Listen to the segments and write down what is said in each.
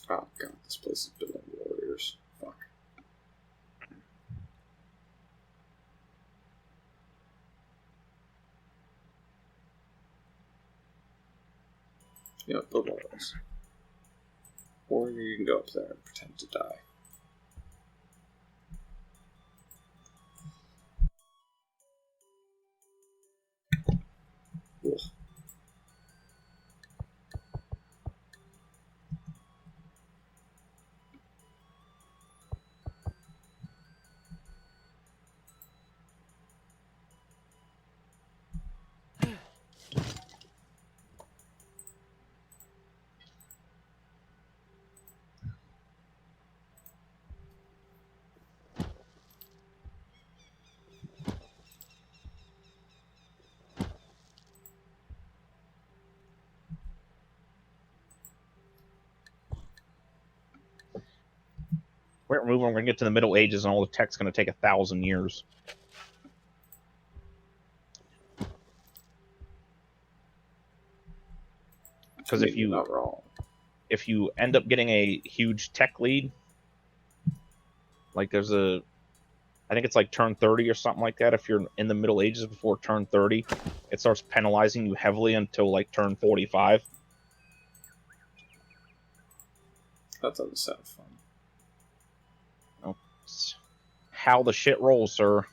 Oh god, this place is building warriors. Fuck. Yeah, build one of those. Or you can go up there and pretend to die. Ugh. We're going to get to the Middle Ages, and all the tech's going to take 1,000 years. Because if you end up getting a huge tech lead, like I think it's like turn 30 or something like that. If you're in the Middle Ages before turn 30, it starts penalizing you heavily until like turn 45. That doesn't sound fun. It's how the shit rolls, sir.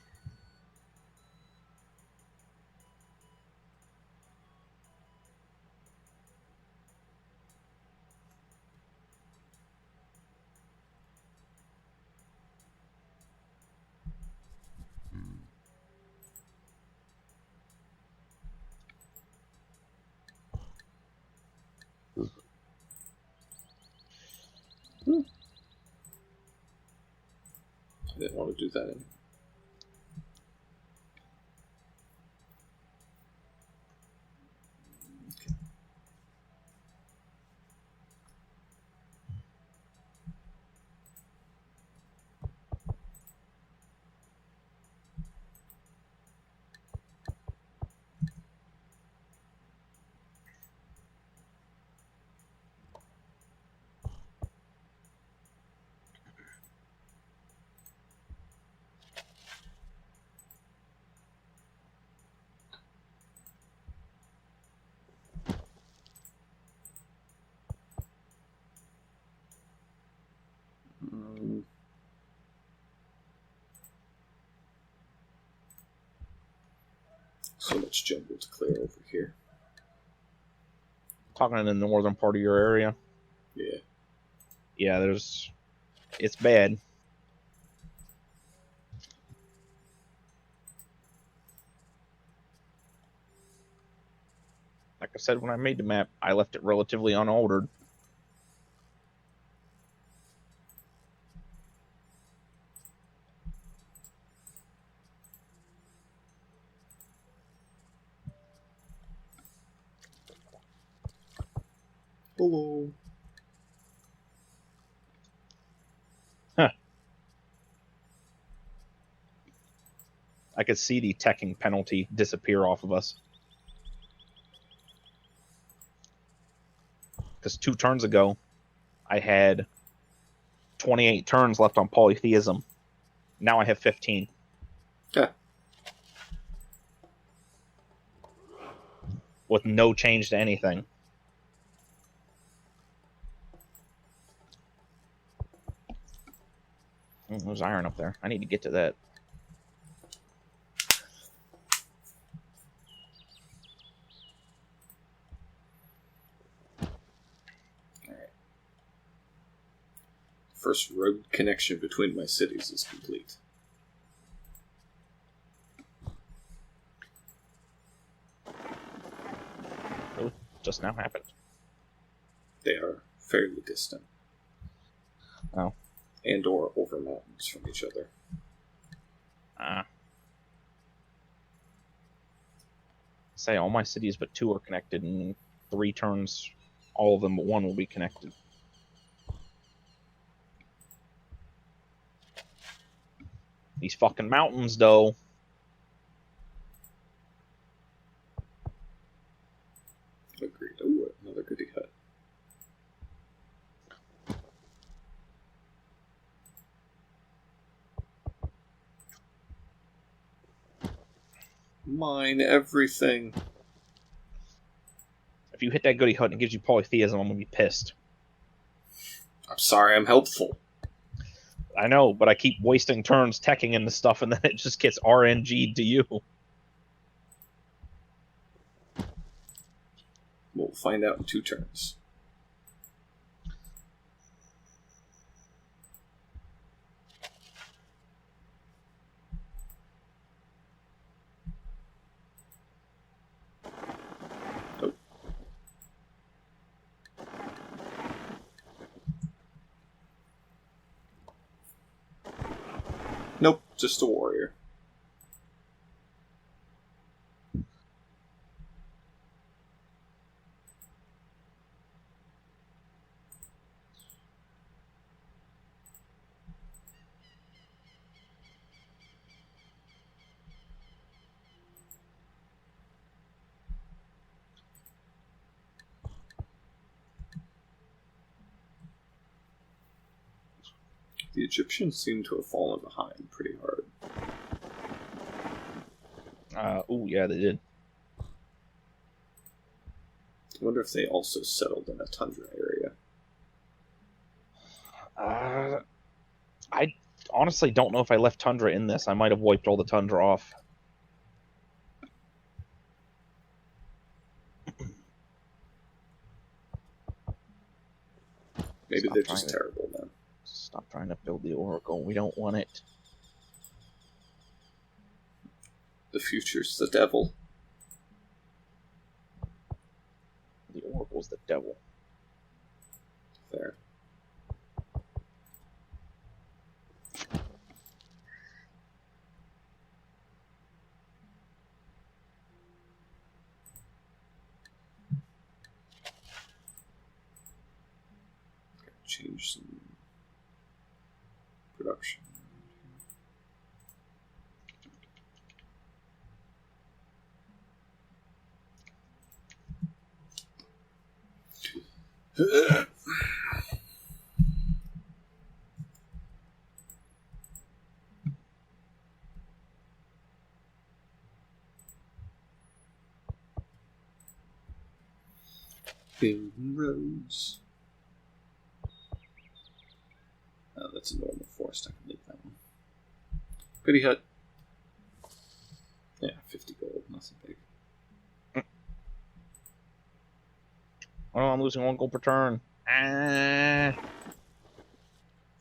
I didn't want to do that anymore. So much jungle to clear over here. Talking in the northern part of your area. Yeah. Yeah, it's bad. Like I said, when I made the map, I left it relatively unaltered. Hello. Huh. I could see the teching penalty disappear off of us. Because 2 turns ago, I had 28 turns left on polytheism. Now I have 15. Yeah. With no change to anything. There's iron up there. I need to get to that. Alright. First road connection between my cities is complete. It just now happened. They are fairly distant. Oh. And or over mountains from each other. Say all my cities but 2 are connected, and in 3 turns, all of them but 1 will be connected. These fucking mountains, though. Agreed. Ooh, another goodie hut. Mine everything. If you hit that goody hut and it gives you polytheism, I'm gonna be pissed. I'm sorry, I'm helpful. I know, but I keep wasting turns teching into stuff, and then it just gets RNG'd to you. We'll find out in 2 turns. Nope. Nope, just a warrior. The Egyptians seem to have fallen behind pretty hard. Oh, yeah, they did. I wonder if they also settled in a tundra area. I honestly don't know if I left tundra in this. I might have wiped all the tundra off. Maybe they're just terrible then. Stop trying to build the oracle. We don't want it. The future's the devil. The oracle's the devil. Fair. Change some production. Building roads. Oh, that's a normal forest. I can leave that one. Goody hut. Yeah, 50 gold. Nothing big. Oh, I'm losing 1 gold per turn.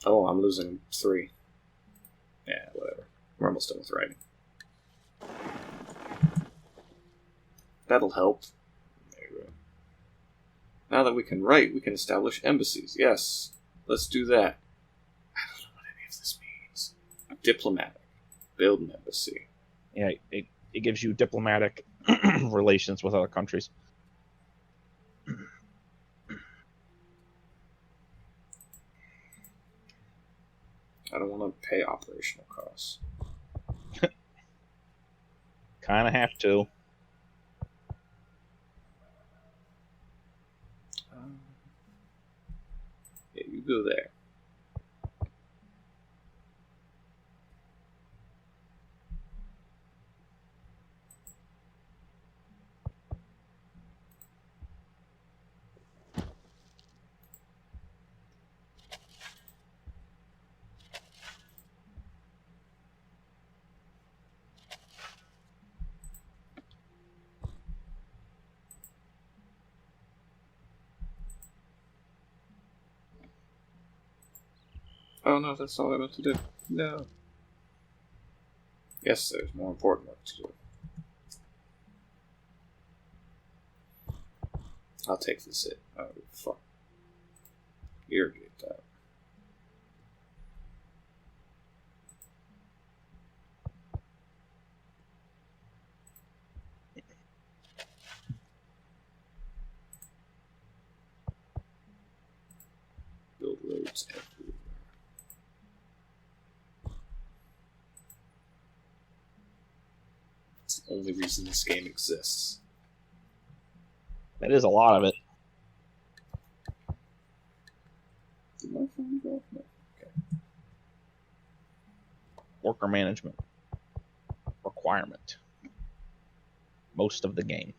Oh, I'm losing 3. Yeah, whatever. We're almost done with writing. That'll help. There you go. Now that we can write, we can establish embassies. Yes, let's do that. I don't know what any of this means. Diplomatic. Build an embassy. Yeah, it gives you diplomatic relations with other countries. I don't want to pay operational costs. Kind of have to. Yeah, you go there. Oh no, that's not what I meant to do. No. Yes, there's more important work to do. I'll take this hit. Oh, fuck. Irrigate that. Build roads everywhere. It's the only reason this game exists. That is a lot of it. Did my phone go off? No. Okay. Worker management. Requirement. most of the game.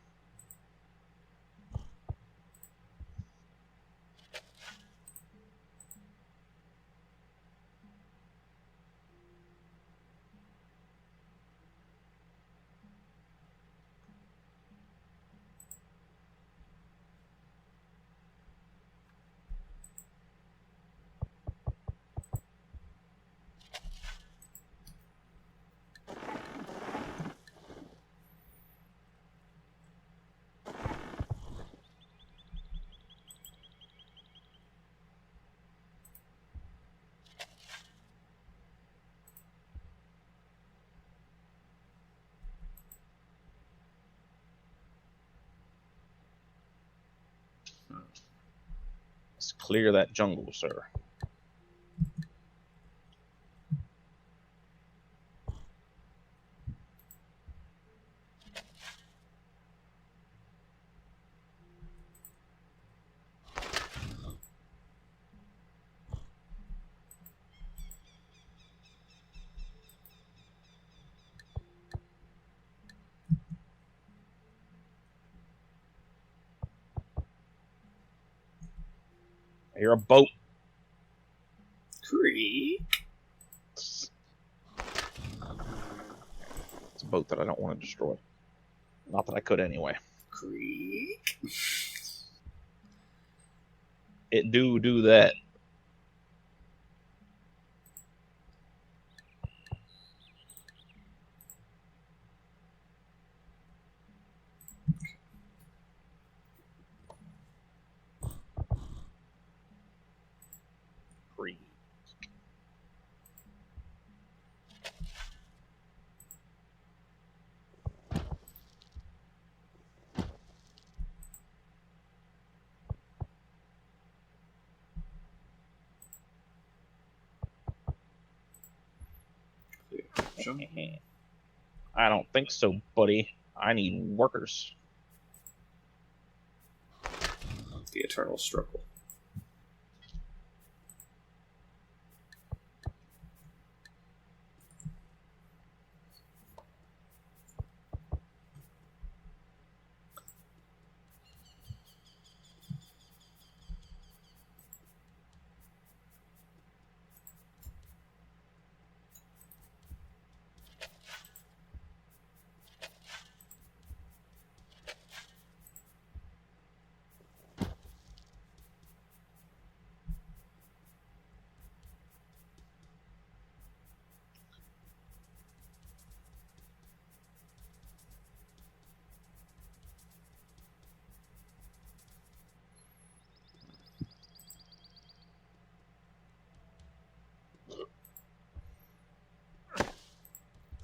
Let's clear that jungle, sir. You're a boat. Creek. It's a boat that I don't want to destroy. Not that I could anyway. Creek. It do that. Creek. I don't think so, buddy. I need workers. The eternal struggle.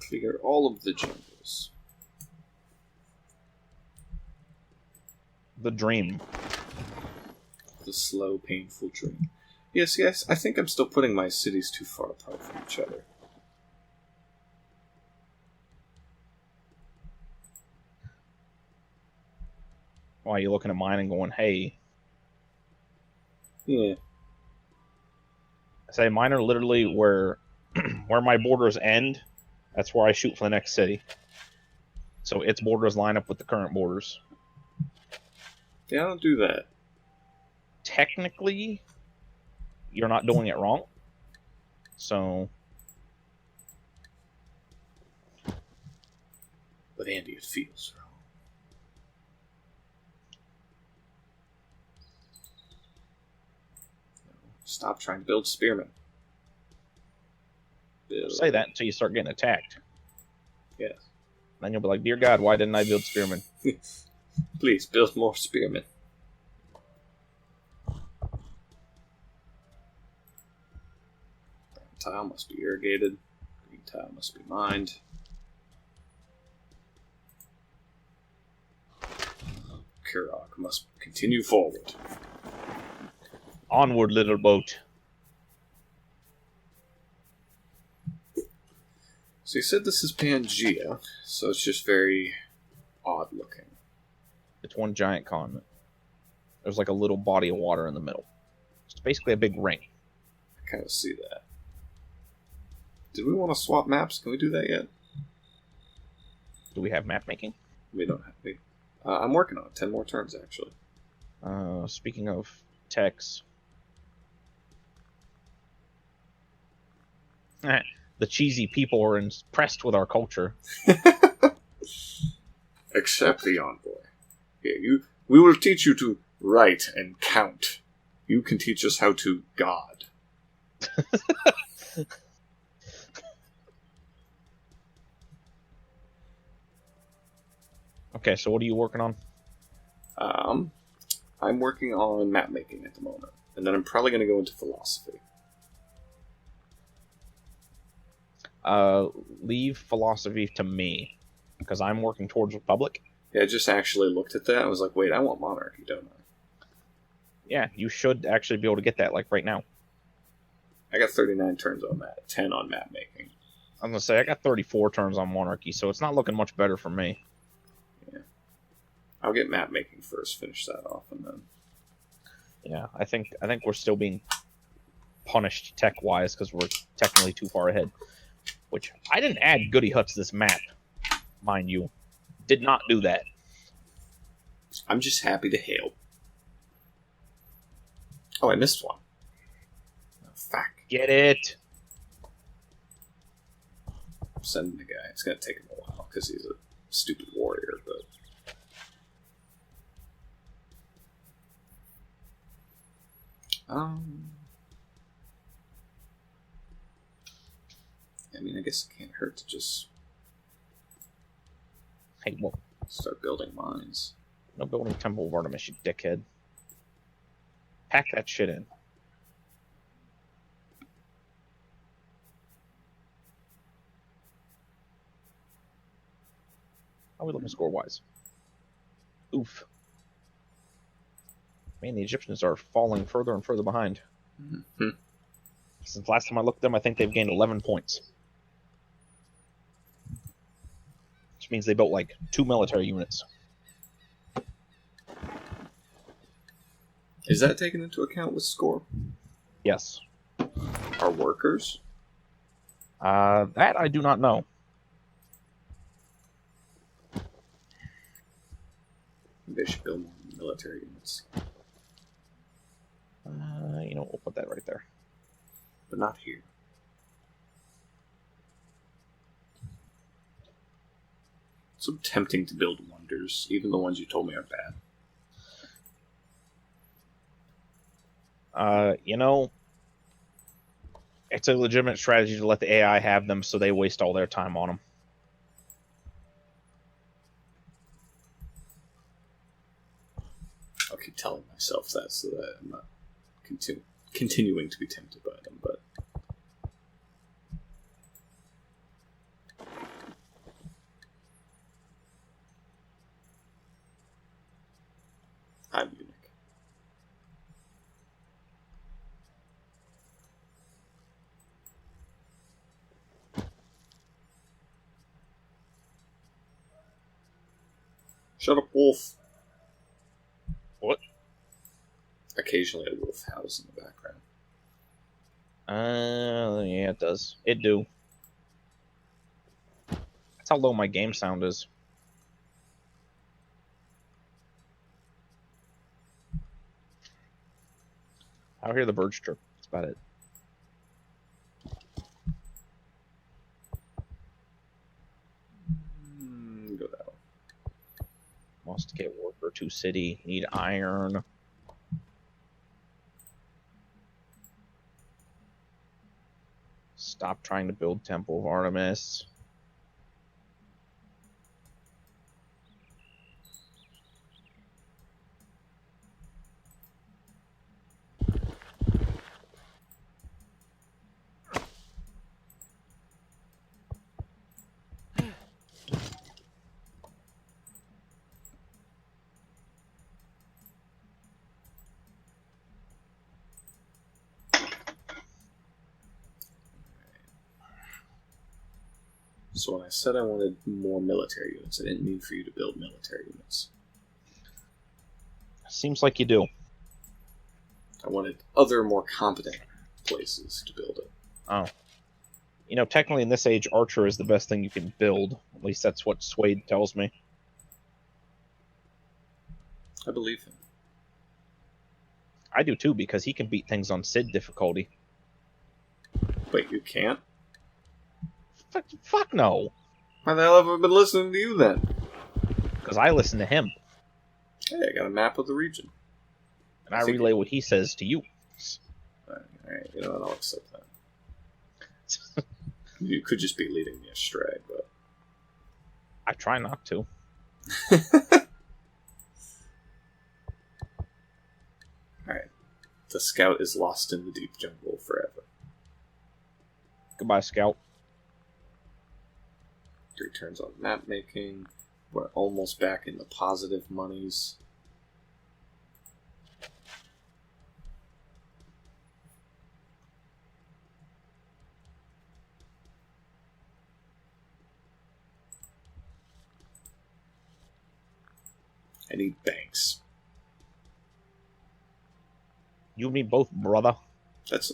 Clear all of the jungles. The dream. The slow, painful dream. Yes, I think I'm still putting my cities too far apart from each other. Why are you looking at mine and going, hey? Yeah. I say mine are literally where my borders end. That's where I shoot for the next city. So its borders line up with the current borders. Yeah, I don't do that. Technically, you're not doing it wrong. So... But Andy, it feels wrong. Stop trying to build spearmen. Say that until you start getting attacked. Yes. Then you'll be like, dear God, why didn't I build spearmen? Please, build more spearmen. Brown tile must be irrigated. Green tile must be mined. Kurok must continue forward. Onward, little boat. So you said this is Pangea, so it's just very odd looking. It's one giant continent. There's like a little body of water in the middle. It's basically a big ring. I kind of see that. Did we want to swap maps? Can we do that yet? Do we have map making? We don't have to. I'm working on it. 10 more turns, actually. Speaking of techs, the cheesy people are impressed with our culture. Accept the envoy. Yeah, we will teach you to write and count. You can teach us how to God. Okay, so what are you working on? I'm working on map making at the moment, and then I'm probably going to go into philosophy. Leave philosophy to me, because I'm working towards Republic. Yeah, I just actually looked at that. I was like, wait, I want monarchy, don't I? Yeah, you should actually be able to get that, like, right now. I got 39 turns on that, 10 on map making. I'm going to say, I got 34 turns on monarchy, so it's not looking much better for me. Yeah. I'll get map making first, finish that off, and then... Yeah, I think we're still being punished tech-wise, because we're technically too far ahead. Which, I didn't add goody huts to this map, mind you. Did not do that. I'm just happy to hail. Oh, I missed one. Oh, fuck. Get it! I'm sending the guy. It's going to take him a while, because he's a stupid warrior, but... I mean, I guess it can't hurt to just... Hey, well... start building mines. No building Temple of Artemis, you dickhead. Pack that shit in. How are we looking score-wise? Oof. Man, the Egyptians are falling further and further behind. Mm-hmm. Since last time I looked at them, I think they've gained 11 points. Which means they built, like, 2 military units. Is that taken into account with score? Yes. Are workers? That I do not know. They should build more military units. You know, we'll put that right there. But not here. It's so tempting to build wonders, even the ones you told me are bad. You know, it's a legitimate strategy to let the AI have them so they waste all their time on them. I'll keep telling myself that so that I'm not continuing to be tempted by them, but... I'm unique. Shut up, wolf. What? Occasionally a wolf howls in the background. Yeah, it does. It do. That's how low my game sound is. I hear the birds chirp. That's about it. Go that way. Must get worker to city. Need iron. Stop trying to build Temple of Artemis. So when I said I wanted more military units, I didn't mean for you to build military units. Seems like you do. I wanted other, more competent places to build it. Oh. You know, technically in this age, Archer is the best thing you can build. At least that's what Swade tells me. I believe him. I do too, because he can beat things on Sid difficulty. Wait, you can't? Fuck no. Why the hell have I been listening to you then? Because I listen to him. Hey, I got a map of the region. And I relay what he says to you. Alright, you know what, I'll accept that. You could just be leading me astray, but... I try not to. Alright. The scout is lost in the deep jungle forever. Goodbye, Scout. 3 turns on map making. We're almost back in the positive monies. I need banks. You and me both, brother. That's...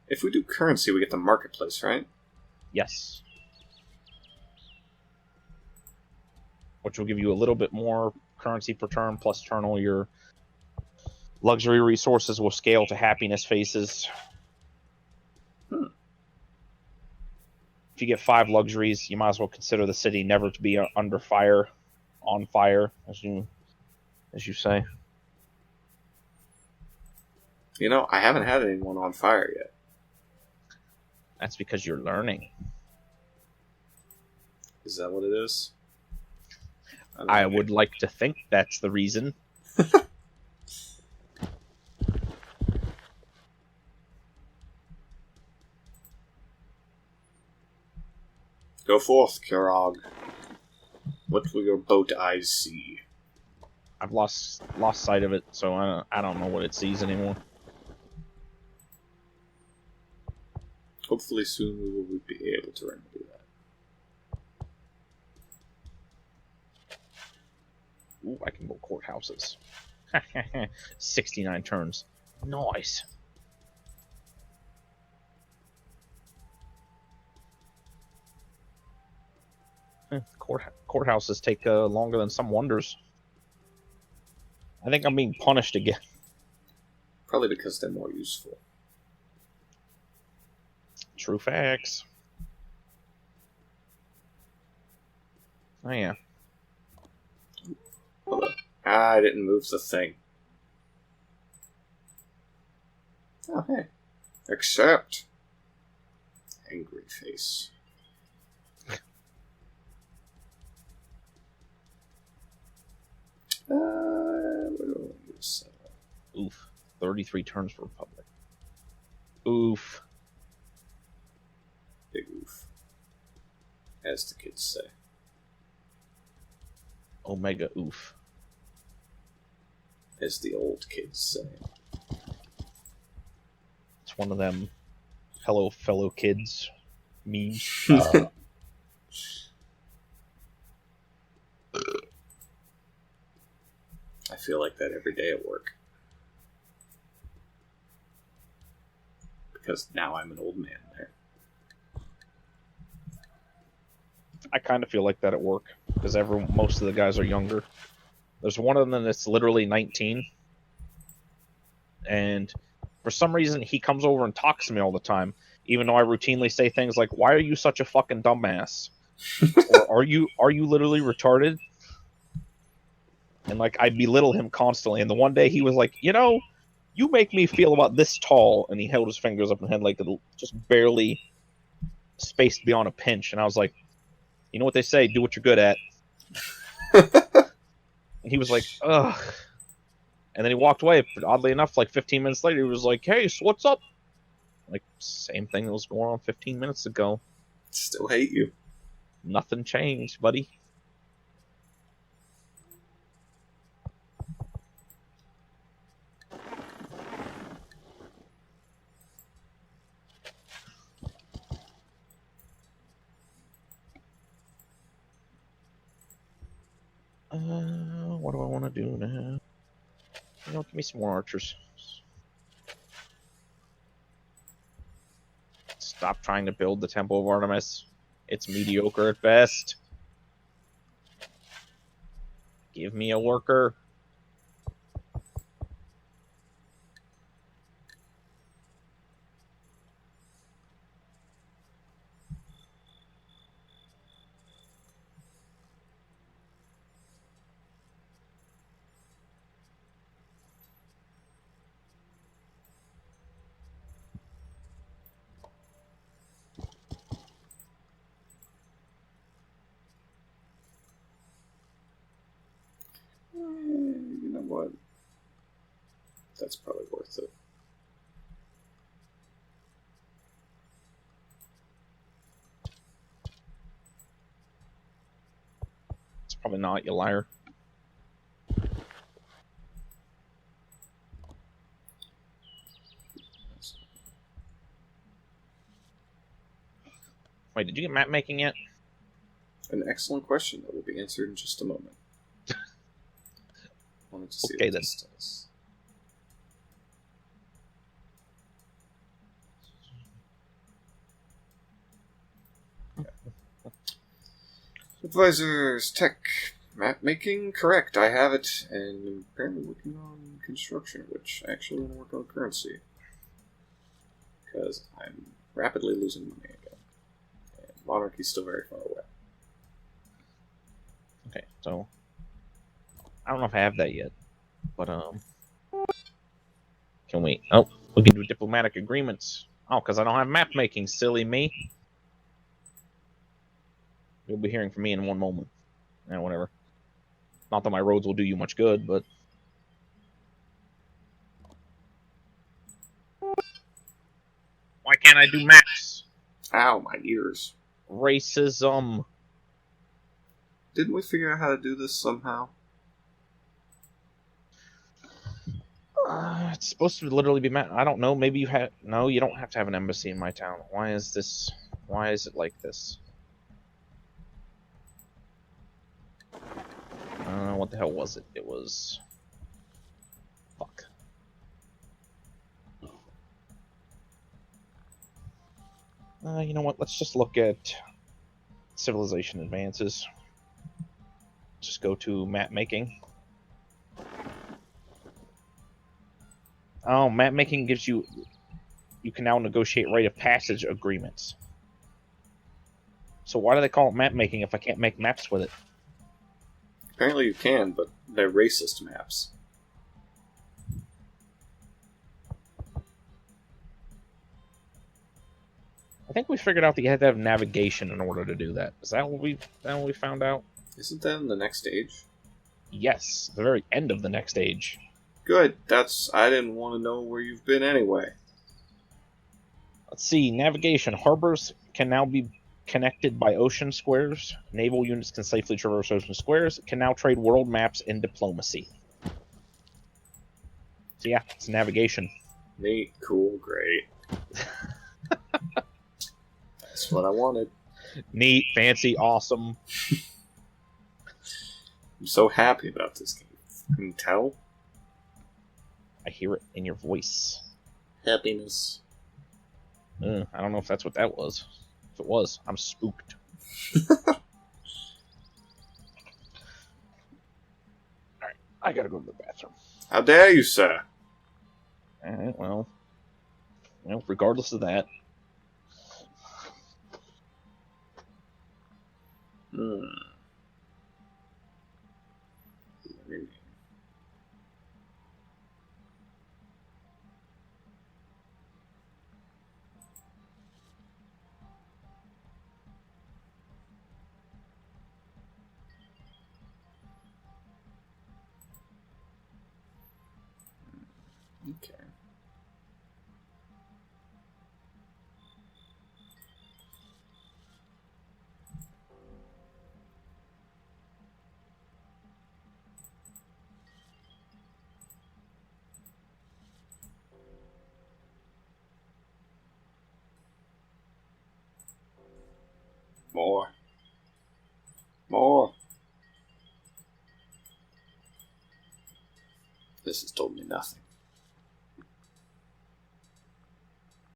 If we do currency, we get the marketplace, right? Yes. Which will give you a little bit more currency per turn, plus turn all your luxury resources will scale to happiness faces. If you get 5 luxuries, you might as well consider the city never to be under fire, on fire, as you say. You know, I haven't had anyone on fire yet. That's because you're learning. Is that what it is? I would like to think that's the reason. Go forth, Kurog. What will your boat eyes see? I've lost sight of it, so I don't know what it sees anymore. Hopefully soon we will be able to remedy that. Ooh, I can go courthouses. 69 turns. Nice. Courthouses take longer than some wonders. I think I'm being punished again. Probably because they're more useful. True facts. Oh yeah. Hello. I didn't move the thing. Oh, hey. Accept. Angry face. Where do I use that? Oof. 33 turns for Republic. Oof. Big oof. As the kids say. Omega oof. As the old kids say. It's one of them hello fellow kids memes. I feel like that every day at work. Because now I'm an old man there. I kind of feel like that at work because most of the guys are younger. There's one of them that's literally 19, and for some reason he comes over and talks to me all the time, even though I routinely say things like, "Why are you such a fucking dumbass?" or "Are you literally retarded?" And like I belittle him constantly. And the one day he was like, "You make me feel about this tall," and he held his fingers up and had like just barely spaced beyond a pinch, and I was like, "You know what they say? Do what you're good at." And he was like, "Ugh." And then he walked away. But oddly enough, like 15 minutes later, he was like, "Hey, so what's up?" Like, same thing that was going on 15 minutes ago. Still hate you. Nothing changed, buddy. What do I want to do now? Give me some more archers. Stop trying to build the Temple of Artemis. It's mediocre at best. Give me a worker. what? That's probably worth it. It's probably not, you liar. Wait, did you get map making yet? An excellent question that will be answered in just a moment. Wanted to see Okay, what then. this does. Advisors, tech, map making, correct. I have it, and I'm apparently working on construction, which I actually want to work on currency. Because I'm rapidly losing money again. And monarchy's still very far away. Okay, so I don't know if I have that yet, but can we? Oh, we can do diplomatic agreements. Oh, because I don't have map making. Silly me. You'll be hearing from me in one moment. Yeah, whatever. Not that my roads will do you much good, but why can't I do maps? Ow, my ears. Racism. Didn't we figure out how to do this somehow? It's supposed to literally be map. I don't know. Maybe you had. No, you don't have to have an embassy in my town. Why is this? Why is it like this? What the hell was it? It was. Fuck. You know what? Let's just look at civilization advances. Just go to map making. Oh, map making gives you. You can now negotiate rite of passage agreements. So why do they call it map making if I can't make maps with it? Apparently you can, but they're racist maps. I think we figured out that you had to have navigation in order to do that. Is that what we found out? Isn't that in the next stage? Yes, the very end of the next stage. Good. I didn't want to know where you've been anyway. Let's see. Navigation. Harbors can now be connected by ocean squares. Naval units can safely traverse ocean squares. Can now trade world maps in diplomacy. So yeah, it's navigation. Neat, cool, great. That's what I wanted. Neat, fancy, awesome. I'm so happy about this game. Can you tell? I hear it in your voice. Happiness. I don't know if that's what that was. If it was, I'm spooked. Alright, I gotta go to the bathroom. How dare you, sir? Alright, well, regardless of that. Okay. More. More. This has told me nothing.